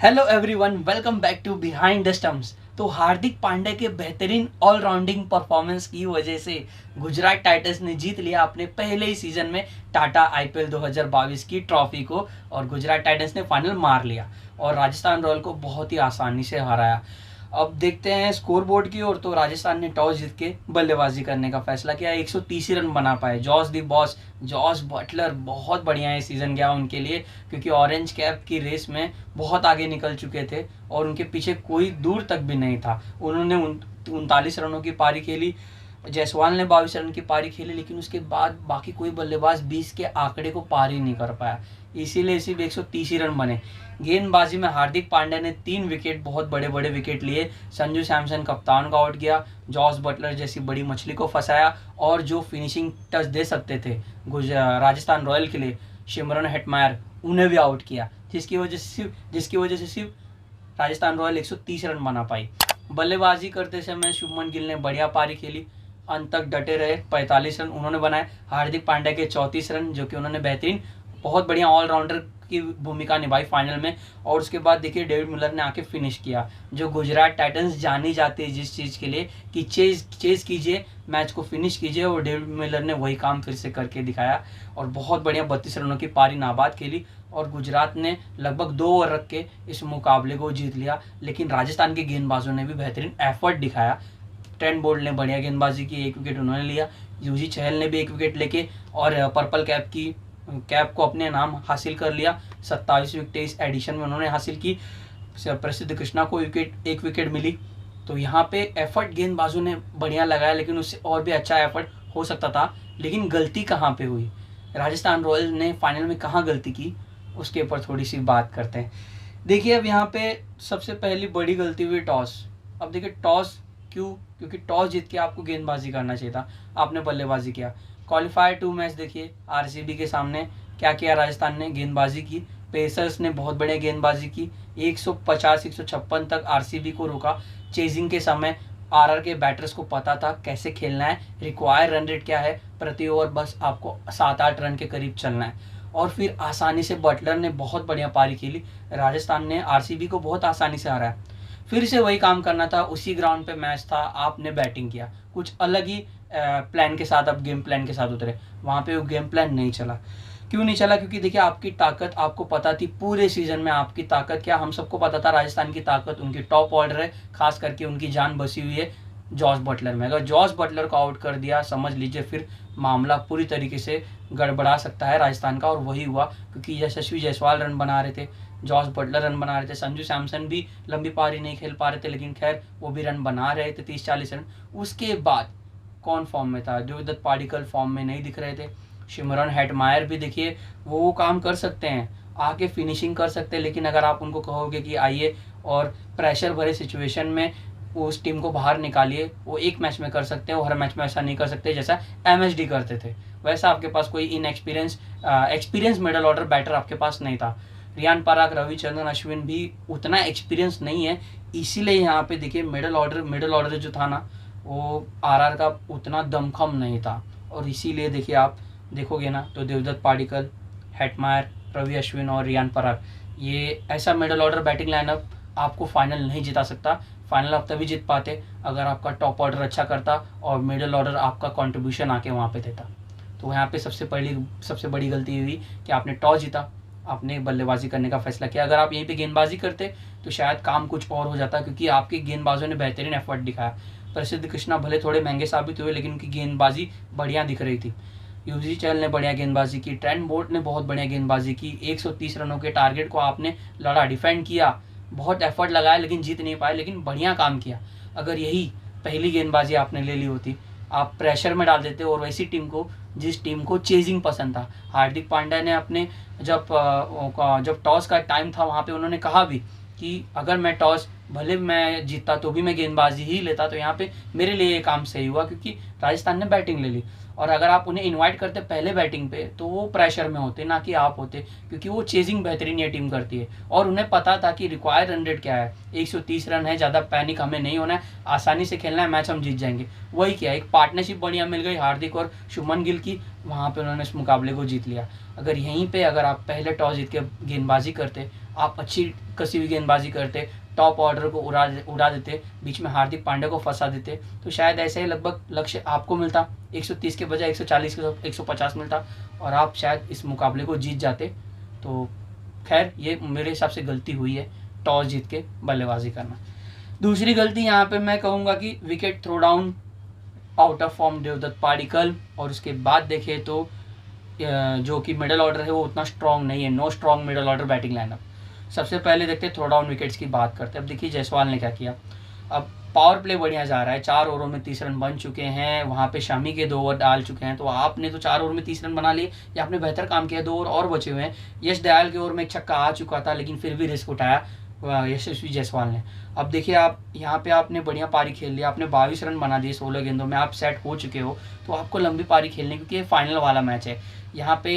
Hello everyone, welcome back to behind the stumps. तो हार्दिक पांड्या के बेहतरीन ऑलराउंडिंग परफॉर्मेंस की वजह से गुजरात टाइटंस ने जीत लिया अपने पहले ही सीजन में टाटा आईपीएल 2022 की ट्रॉफी को और गुजरात टाइटंस ने फाइनल मार लिया और राजस्थान रॉयल को बहुत ही आसानी से हराया। अब देखते हैं स्कोर बोर्ड की ओर। तो राजस्थान ने टॉस जीत के बल्लेबाजी करने का फैसला किया, 130 रन बना पाए। जॉस बटलर बहुत बढ़िया है सीजन गया उनके लिए, क्योंकि ऑरेंज कैप की रेस में बहुत आगे निकल चुके थे और उनके पीछे कोई दूर तक भी नहीं था। उन्होंने 39 रनों की पारी खेली, जायसवाल ने 22 रन की पारी खेली, लेकिन उसके बाद बाकी कोई बल्लेबाज 20 के आंकड़े को पार ही नहीं कर पाया, इसीलिए सिर्फ 130 रन बने। गेंदबाजी में हार्दिक पांड्या ने 3 विकेट, बहुत बड़े बड़े विकेट लिए। संजू सैमसन कप्तान को आउट किया, जॉस बटलर जैसी बड़ी मछली को फंसाया और जो फिनिशिंग टच दे सकते थे राजस्थान रॉयल के लिए, शिमरन हेटमायर, उन्हें भी आउट किया, जिसकी वजह से सिर्फ राजस्थान रॉयल 130 रन बना पाई। बल्लेबाजी करते समय शुभमन गिल ने बढ़िया पारी खेली, अंत तक डटे रहे, 45 रन उन्होंने बनाए। हार्दिक पांड्या के 34 रन, जो कि उन्होंने बेहतरीन बहुत बढ़िया ऑलराउंडर की भूमिका निभाई फाइनल में। और उसके बाद देखिए डेविड मिलर ने आके फिनिश किया। जो गुजरात टाइटंस जानी जाती है जिस चीज़ के लिए कि चेज कीजिए, मैच को फिनिश कीजिए, और डेविड मिलर ने वही काम फिर से करके दिखाया और बहुत बढ़िया 32 रनों की पारी नाबाद खेली और गुजरात ने लगभग 2 ओवर रख के इस मुकाबले को जीत लिया। लेकिन राजस्थान के गेंदबाजों ने भी बेहतरीन एफर्ट दिखाया। ट्रेंट बोल्ट ने बढ़िया गेंदबाजी की, 1 विकेट उन्होंने लिया। यूजी चहल ने भी 1 विकेट लेके और पर्पल कैप को अपने नाम हासिल कर लिया। 27 विकेट इस एडिशन में उन्होंने हासिल की। प्रसिद्ध कृष्णा को 1 विकेट मिली। तो यहाँ पे एफर्ट गेंदबाजों ने बढ़िया लगाया, लेकिन उससे और भी अच्छा एफर्ट हो सकता था। लेकिन गलती कहाँ पे हुई, राजस्थान रॉयल्स ने फाइनल में कहाँ गलती की, उसके ऊपर थोड़ी सी बात करते हैं। देखिए, अब यहाँ पे सबसे पहली बड़ी गलती हुई टॉस। अब देखिए टॉस क्यों, क्योंकि टॉस जीत के आपको गेंदबाजी करना चाहिए था, आपने बल्लेबाजी किया। क्वालिफायर 2 मैच देखिए, आरसीबी के सामने क्या किया राजस्थान ने, गेंदबाजी की। पेसर्स ने बहुत बढ़िया गेंदबाजी की, 150-156 तक आरसीबी को रोका। चेजिंग के समय आरआर के बैटर्स को पता था कैसे खेलना है, रिक्वायर रन रेट क्या है, प्रति ओवर बस आपको 7-8 रन के करीब चलना है। और फिर आसानी से बटलर ने बहुत बढ़िया पारी खेली, राजस्थान ने आरसीबी को बहुत आसानी से हराया। फिर से वही काम करना था, उसी ग्राउंड पे मैच था, आपने बैटिंग किया, कुछ अलग ही प्लान के साथ, अब गेम प्लान के साथ उतरे। वहाँ पे वो गेम प्लान नहीं चला। क्यों नहीं चला? क्योंकि देखिए आपकी ताकत आपको पता थी, पूरे सीजन में आपकी ताकत क्या, हम सबको पता था राजस्थान की ताकत, उनकी टॉप ऑर्डर है, खास करके उनकी जान बसी हुई है जॉस बटलर में। अगर जॉस बटलर को आउट कर दिया, समझ लीजिए फिर मामला पूरी तरीके से गड़बड़ा सकता है राजस्थान का। और वही हुआ, क्योंकि यशस्वी जायसवाल रन बना रहे थे, जॉस बटलर रन बना रहे थे, संजू सैमसन भी लंबी पारी नहीं खेल पा रहे थे, लेकिन खैर वो भी रन बना रहे थे, 30-40 रन। उसके बाद कौन फॉर्म में था? देवदत्त पाडिक्कल फॉर्म में नहीं दिख रहे थे। शिमरन हेटमायर भी देखिए वो काम कर सकते हैं, आके फिनिशिंग कर सकते हैं, लेकिन अगर आप उनको कहोगे कि आइए और प्रेशर भरे सिचुएशन में उस टीम को बाहर निकालिए, वो एक मैच में कर सकते हैं, वो हर मैच में ऐसा नहीं कर सकते जैसा एमएसडी करते थे। वैसा आपके पास कोई एक्सपीरियंस मिडल ऑर्डर बैटर आपके पास नहीं था। रियान पराग, रविचंद्रन अश्विन भी उतना एक्सपीरियंस नहीं है, इसीलिए यहाँ पे देखिए मिडल ऑर्डर जो था ना, वो आरआर का उतना दमखम नहीं था। और इसीलिए देखिए आप देखोगे ना तो देवदत्त पाडिक्कल, हेटमायर, रवि अश्विन और रियान पराग, ये ऐसा मिडल ऑर्डर बैटिंग लाइनअप आपको फाइनल नहीं जिता सकता। फाइनल आप तभी जीत पाते अगर आपका टॉप ऑर्डर अच्छा करता और मिडल ऑर्डर आपका कंट्रीब्यूशन आके वहाँ पे देता। तो यहाँ पे सबसे बड़ी गलती हुई कि आपने टॉस जीता, आपने बल्लेबाजी करने का फैसला किया। अगर आप यहीं पे गेंदबाजी करते तो शायद काम कुछ और हो जाता, क्योंकि आपके गेंदबाजों ने बेहतरीन एफर्ट दिखाया। प्रसिद्ध कृष्णा भले थोड़े महंगे साबित हुए, लेकिन उनकी गेंदबाजी बढ़िया दिख रही थी। यूजी चहल ने बढ़िया गेंदबाजी की, ट्रेंट बोल्ट ने बहुत बढ़िया गेंदबाजी की। 130 रनों के टारगेट को आपने लड़ा, डिफेंड किया, बहुत एफर्ट लगाया, लेकिन जीत नहीं पाए, लेकिन बढ़िया काम किया। अगर यही पहली गेंदबाजी आपने ले ली होती, आप प्रेशर में डाल देते, और वैसी टीम को जिस टीम को चेजिंग पसंद था। हार्दिक पांड्या ने अपने जब टॉस का टाइम था वहाँ पे उन्होंने कहा भी कि अगर मैं टॉस भले मैं जीतता तो भी मैं गेंदबाजी ही लेता। तो यहाँ पे मेरे लिए ये काम सही हुआ, क्योंकि राजस्थान ने बैटिंग ले ली। और अगर आप उन्हें इनवाइट करते पहले बैटिंग पे तो वो प्रेशर में होते, ना कि आप होते, क्योंकि वो चेजिंग बेहतरीन ये टीम करती है। और उन्हें पता था कि रिक्वायर रन रेट क्या है, 130 रन है, ज़्यादा पैनिक हमें नहीं होना है, आसानी से खेलना है, मैच हम जीत जाएंगे। वही किया, एक पार्टनरशिप बढ़िया मिल गई हार्दिक और शुभमन गिल की, वहाँ पे उन्होंने इस मुकाबले को जीत लिया। अगर यहीं पे अगर आप पहले टॉस जीत के गेंदबाजी करते आप अच्छी कसी हुई गेंदबाजी करते, टॉप ऑर्डर को उड़ा देते, बीच में हार्दिक पांड्या को फंसा देते, तो शायद ऐसे ही लगभग लक्ष्य आपको मिलता, 130 के बजाय 140 के 150 मिलता और आप शायद इस मुकाबले को जीत जाते। तो खैर ये मेरे हिसाब से गलती हुई है, टॉस जीत के बल्लेबाजी करना। दूसरी गलती यहाँ पे मैं कहूँगा कि wicket throw down out of form Devdutt Padikkal, और उसके बाद देखें तो जो कि मिडल ऑर्डर है वो उतना स्ट्रॉन्ग नहीं है, no strong middle order batting lineup. सबसे पहले देखते थ्रो डाउन विकेट्स की बात करते हैं। अब देखिए जायसवाल ने क्या किया, अब पावर प्ले बढ़िया जा रहा है, 4 ओवरों में 30 रन बन चुके हैं, वहाँ पे शामी के 2 ओवर डाल चुके हैं, तो आपने तो 4 ओवर में 30 रन बना लिए, या आपने बेहतर काम किया, 2 ओवर और बचे हुए हैं। यश दयाल के ओवर में एक छक्का आ चुका था, लेकिन फिर भी रिस्क उठाया यशस्वी जायसवाल ने। अब देखिए आप यहाँ पे आपने बढ़िया पारी खेल लिया, आपने 22 रन बना दिए 16 गेंदों में, आप सेट हो चुके हो, तो आपको लंबी पारी खेलनी, क्योंकि ये फाइनल वाला मैच है। यहाँ पे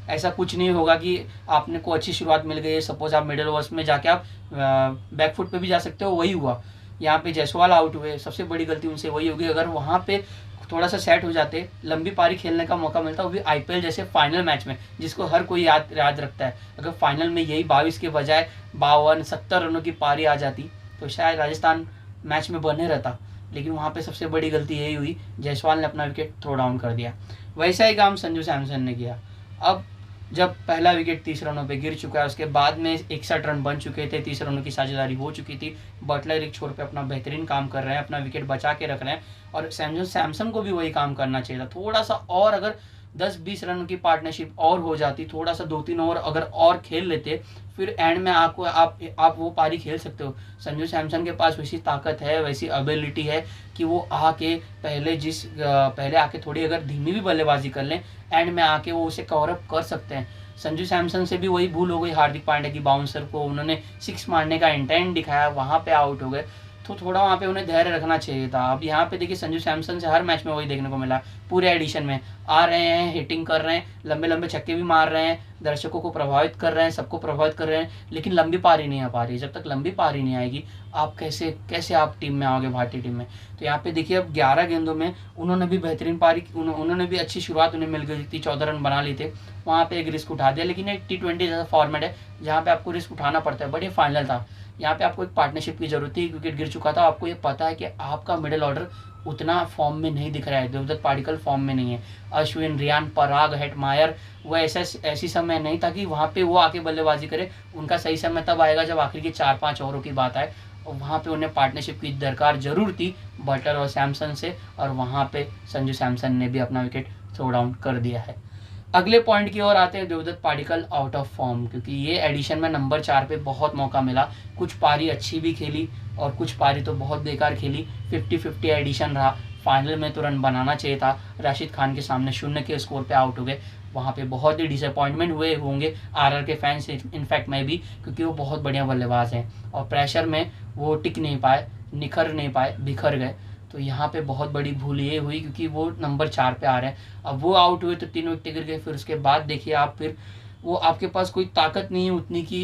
ऐसा कुछ नहीं होगा कि आपने को अच्छी शुरुआत मिल गई है, सपोज आप मिडिल ओवर्स में जाके आप बैकफुट पे भी जा सकते हो, वही हुआ। यहाँ पे जायसवाल आउट हुए, सबसे बड़ी गलती उनसे वही होगी। अगर वहाँ पे थोड़ा सा सेट हो जाते, लंबी पारी खेलने का मौका मिलता, वो भी आईपीएल जैसे फाइनल मैच में, जिसको हर कोई याद रखता है। अगर फाइनल में यही 22 के बजाय 52-70 रनों की पारी आ जाती, तो शायद राजस्थान मैच में बने रहता। लेकिन वहाँ पे सबसे बड़ी गलती यही हुई, जायसवाल ने अपना विकेट थ्रो डाउन कर दिया। वैसा ही काम संजू सैमसन ने किया। अब जब पहला विकेट 30 रनों पे गिर चुका है, उसके बाद में 61 रन बन चुके थे, 30 रनों की साझेदारी हो चुकी थी, बटलर एक छोर पे अपना बेहतरीन काम कर रहे हैं, अपना विकेट बचा के रख रहे हैं, और संजू सैमसन को भी वही काम करना चाहिए था। थोड़ा सा और अगर 10-20 रन की पार्टनरशिप और हो जाती, थोड़ा सा 2-3 ओवर अगर और खेल लेते, फिर एंड में आपको आप वो पारी खेल सकते हो। संजू सैमसन के पास वैसी ताकत है, वैसी एबिलिटी है कि वो आके पहले आके थोड़ी अगर धीमी भी बल्लेबाजी कर लें, एंड में आके वो उसे कवर अप कर सकते हैं। संजू सैमसन से भी वही भूल हो गई, हार्दिक पांड्या की बाउंसर को उन्होंने 6 मारने का इंटेंट दिखाया, वहाँ पे आउट हो गए, तो थोड़ा वहाँ पे उन्हें धैर्य रखना चाहिए था। अब यहाँ पे देखिए संजू सैमसन से हर मैच में वही देखने को मिला, पूरे एडिशन में आ रहे हैं, हिटिंग कर रहे हैं, लंबे लंबे छक्के भी मार रहे हैं, दर्शकों को प्रभावित कर रहे हैं, सबको प्रभावित कर रहे हैं, लेकिन लंबी पारी नहीं आ पा रही। जब तक लंबी पारी नहीं आएगी, आप कैसे आप टीम में आओगे, भारतीय टीम में। तो यहाँ पे देखिए अब 11 गेंदों में उन्होंने भी बेहतरीन पारी, उन्होंने भी अच्छी शुरुआत उन्हें मिल गई थी, 14 रन बना लिए थे, वहाँ पे एक रिस्क उठा दिया। लेकिन एक T20 जैसा फॉर्मेट है जहाँ पे आपको रिस्क उठाना पड़ता है, बढ़िया फाइनल था, यहाँ पे आपको एक पार्टनरशिप की जरूरत थी, विकेट गिर चुका था, आपको ये पता है कि आपका मिडिल ऑर्डर उतना फॉर्म में नहीं दिख रहा है, देवदत्त पाडिक्कल फॉर्म में नहीं है, अश्विन, रियान पराग, हेटमायर, वो ऐसी समय नहीं था कि वहाँ पे वो आके बल्लेबाजी करे। उनका सही समय तब आएगा जब आखिर की 4-5 ओवरों की बात आए, और वहाँ पे उन्हें पार्टनरशिप की दरकार जरूर थी बटलर और सैमसन से, और वहाँ पे संजू सैमसन ने भी अपना विकेट थ्रो डाउन कर दिया है। अगले पॉइंट की ओर आते हैं, Devdutt Padikkal out of form, क्योंकि ये एडिशन में नंबर 4 पे बहुत मौका मिला, कुछ पारी अच्छी भी खेली और कुछ पारी तो बहुत बेकार खेली, 50-50 एडिशन रहा। फाइनल में तो रन बनाना चाहिए था, राशिद खान के सामने 0 के स्कोर पे आउट हो गए, वहाँ पे बहुत ही डिसअपॉइंटमेंट हुए होंगे आरआर के फैंस, इनफैक्ट मैं भी, क्योंकि वो बहुत बढ़िया बल्लेबाज हैं और प्रेशर में वो टिक नहीं पाए, निखर नहीं पाए, बिखर गए। तो यहाँ पे बहुत बड़ी भूल ये हुई, क्योंकि वो नंबर 4 पे आ रहे हैं। अब वो आउट हुए तो 3 विकेट गिर गए, फिर उसके बाद देखिए आप, फिर वो आपके पास कोई ताकत नहीं है उतनी की,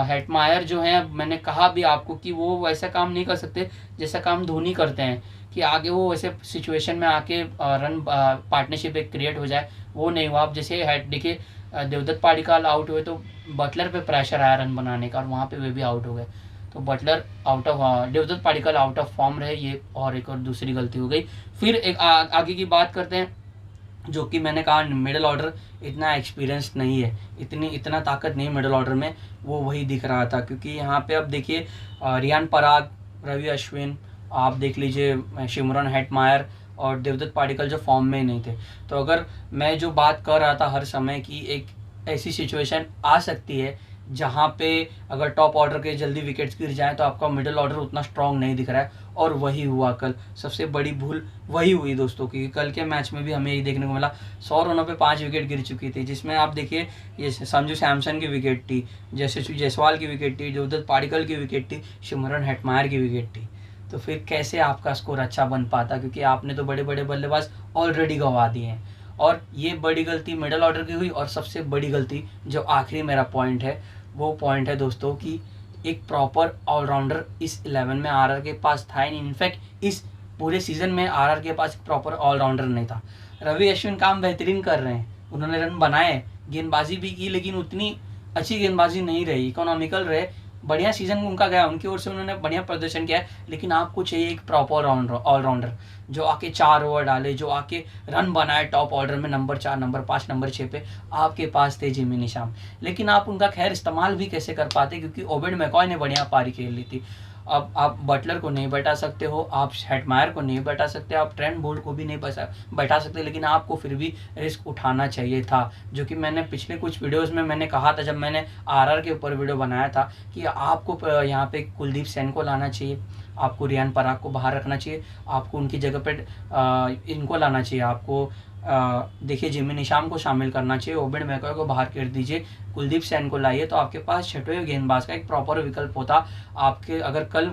हेटमायर जो है, मैंने कहा भी आपको कि वो वैसा काम नहीं कर सकते जैसा काम धोनी करते हैं, कि आगे वो वैसे सिचुएशन में आके रन पार्टनरशिप एक क्रिएट हो जाए, वो नहीं हुआ। अब जैसे देखिए देवदत्त पाडिक्कल आउट हुए तो बटलर पे प्रेशर आया रन बनाने का, और वहाँ पे वे भी आउट हो गए, तो Buttler out of, Devdutt Padikkal out of form रहे, ये और एक और दूसरी गलती हो गई। फिर एक आगे की बात करते हैं, जो कि मैंने कहा मिडिल ऑर्डर इतना एक्सपीरियंस नहीं है, इतना ताकत नहीं मिडिल ऑर्डर में, वो वही दिख रहा था। क्योंकि यहाँ पे अब देखिए रियान पराग, रवि अश्विन, आप देख लीजिए शिमरन हेटमायर और देवदत्त पाडिक्कल जो फॉर्म में नहीं थे। तो अगर मैं जो बात कर रहा था हर समय की, एक ऐसी सिचुएशन आ सकती है जहाँ पे अगर टॉप ऑर्डर के जल्दी विकेट्स गिर जाएं तो आपका मिडिल ऑर्डर उतना स्ट्रांग नहीं दिख रहा है, और वही हुआ कल। सबसे बड़ी भूल वही हुई दोस्तों, क्योंकि कल के मैच में भी हमें यही देखने को मिला, 100 रनों पे 5 विकेट गिर चुकी थी, जिसमें आप देखिए ये संजू सैमसन की विकेट थी, यशस्वी जायसवाल की विकेट थी, देवदत्त पाडिक्कल की विकेट थी, शिमरन हेटमायर की विकेट थी। तो फिर कैसे आपका स्कोर अच्छा बन पाता, क्योंकि आपने तो बड़े बड़े बल्लेबाज ऑलरेडी गंवा दिए हैं। और ये बड़ी गलती मिडिल ऑर्डर की हुई, और सबसे बड़ी गलती जो आखिरी मेरा पॉइंट है, वो पॉइंट है दोस्तों कि एक प्रॉपर ऑलराउंडर इस 11 में आरआर के पास था ही नहीं। इनफैक्ट इस पूरे सीजन में आरआर के पास प्रॉपर ऑलराउंडर नहीं था। रवि अश्विन काम बेहतरीन कर रहे हैं, उन्होंने रन बनाए, गेंदबाजी भी की, लेकिन उतनी अच्छी गेंदबाजी नहीं रही, इकोनॉमिकल रहे। बढ़िया सीजन उनका गया, उनकी ओर से उन्होंने बढ़िया प्रदर्शन किया है, लेकिन आपको चाहिए एक प्रॉपर ऑलराउंडर जो आके 4 ओवर डाले, जो आके रन बनाए टॉप ऑर्डर में नंबर 4, नंबर 5, नंबर 6 पे। आपके पास थे जिमी निशाम, लेकिन आप उनका खैर इस्तेमाल भी कैसे कर पाते, क्योंकि ओबेड मैकॉय ने बढ़िया पारी खेल ली थी। अब आप बटलर को नहीं बैठा सकते हो, आप हेटमायर को नहीं बैठा सकते, आप ट्रेंट बोल्ट को भी नहीं बैठा सकते, लेकिन आपको फिर भी रिस्क उठाना चाहिए था। जो कि मैंने पिछले कुछ वीडियोस में मैंने कहा था, जब मैंने आरआर के ऊपर वीडियो बनाया था, कि आपको यहाँ पे कुलदीप सेन को लाना चाहिए, आपको रियान पराग को बाहर रखना चाहिए, आपको उनकी जगह पे इनको लाना चाहिए, आपको देखिए जिमी निशाम को शामिल करना चाहिए, ओबेड मैकॉय को बाहर कर दीजिए, कुलदीप सेन को लाइए, तो आपके पास छठवें गेंदबाज का एक प्रॉपर विकल्प होता। आपके अगर कल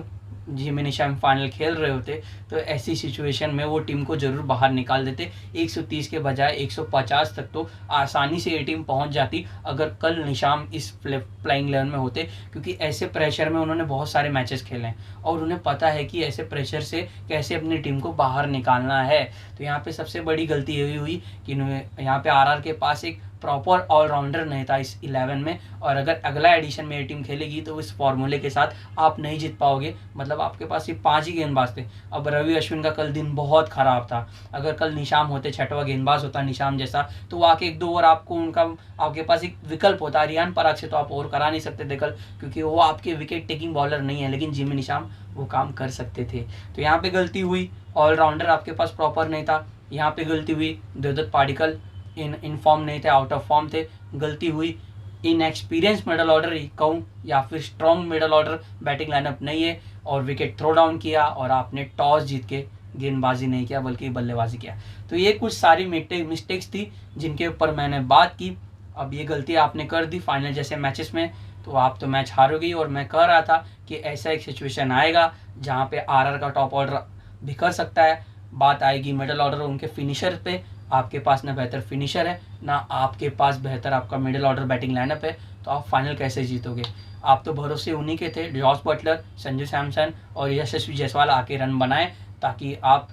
जिमी निशाम फाइनल खेल रहे होते तो ऐसी सिचुएशन में वो टीम को जरूर बाहर निकाल देते। 130 के बजाय 150 तक तो आसानी से ये टीम पहुंच जाती अगर कल निशाम इस फ्लाइंग 11 में होते, क्योंकि ऐसे प्रेशर में उन्होंने बहुत सारे मैचेस खेले हैं और उन्हें पता है कि ऐसे प्रेशर से कैसे अपनी टीम को बाहर निकालना है। तो यहाँ पे सबसे बड़ी गलती यही हुई कि यहाँ पे आरआर के पास एक प्रॉपर ऑलराउंडर नहीं था इस 11 में, और अगर अगला एडिशन में ये टीम खेलेगी तो इस फॉर्मूले के साथ आप नहीं जीत पाओगे। मतलब आपके पास सिर्फ 5 ही गेंदबाज थे। अब रवि अश्विन का कल दिन बहुत खराब था, अगर कल निशाम होते, छठवा गेंदबाज होता निशाम जैसा, तो वो आके 1-2 ओवर आपको उनका आपके पास एक विकल्प होता। रियान पराग से तो आप ओवर करा नहीं सकते थे कल, क्योंकि वो आपके विकेट टेकिंग बॉलर नहीं है, लेकिन जिमी निशाम वो काम कर सकते थे। तो यहाँ पे गलती हुई, ऑलराउंडर आपके पास प्रॉपर नहीं था। यहाँ पे गलती हुई, देवदत्त पाडिक्कल इन फॉर्म नहीं थे, आउट ऑफ फॉर्म थे। गलती हुई, इनएक्सपीरियंस मिडल ऑर्डर कहूँ या फिर strong middle order batting lineup नहीं है, और विकेट थ्रो डाउन किया और आपने टॉस जीत के गेंदबाजी नहीं किया बल्कि बल्लेबाजी किया। तो ये कुछ सारी मिस्टेक्स थी जिनके ऊपर मैंने बात की। अब ये गलती आपने कर दी फाइनल जैसे मैचेस में, तो आप तो मैच हारोगी। और मैं कह रहा था कि ऐसा एक सिचुएशन आएगा जहाँ पे आरआर का टॉप ऑर्डर बिखर सकता है। बात आएगी मिडल ऑर्डर उनके फिनिशर पे, आपके पास ना बेहतर फिनिशर है ना आपके पास बेहतर आपका मिडिल ऑर्डर बैटिंग लाइनअप है, तो आप फाइनल कैसे जीतोगे। आप तो भरोसे उन्हीं के थे, जॉस बटलर, संजू सैमसन और यशस्वी जायसवाल आके रन बनाए ताकि आप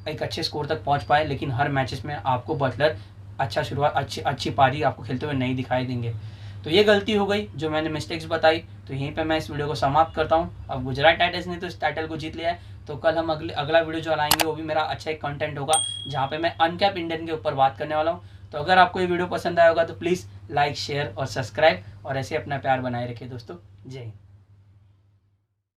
एक अच्छे स्कोर तक पहुंच पाए, लेकिन हर मैचेस में आपको बटलर अच्छी पारी आपको खेलते हुए नहीं दिखाई देंगे। तो ये गलती हो गई जो मैंने मिस्टेक्स बताई। तो यहीं पे मैं इस वीडियो को समाप्त करता हूँ। अब गुजरात टाइटंस ने तो इस टाइटल को जीत लिया है, तो कल हम अगला वीडियो जो लाएंगे वो भी मेरा अच्छा एक कंटेंट होगा, जहाँ पे मैं अनकैप इंडियन के ऊपर बात करने वाला हूँ। तो अगर आपको ये वीडियो पसंद आया होगा तो प्लीज़ लाइक, शेयर और सब्सक्राइब, और ऐसे अपना प्यार बनाए रखिए दोस्तों। जय हिंद।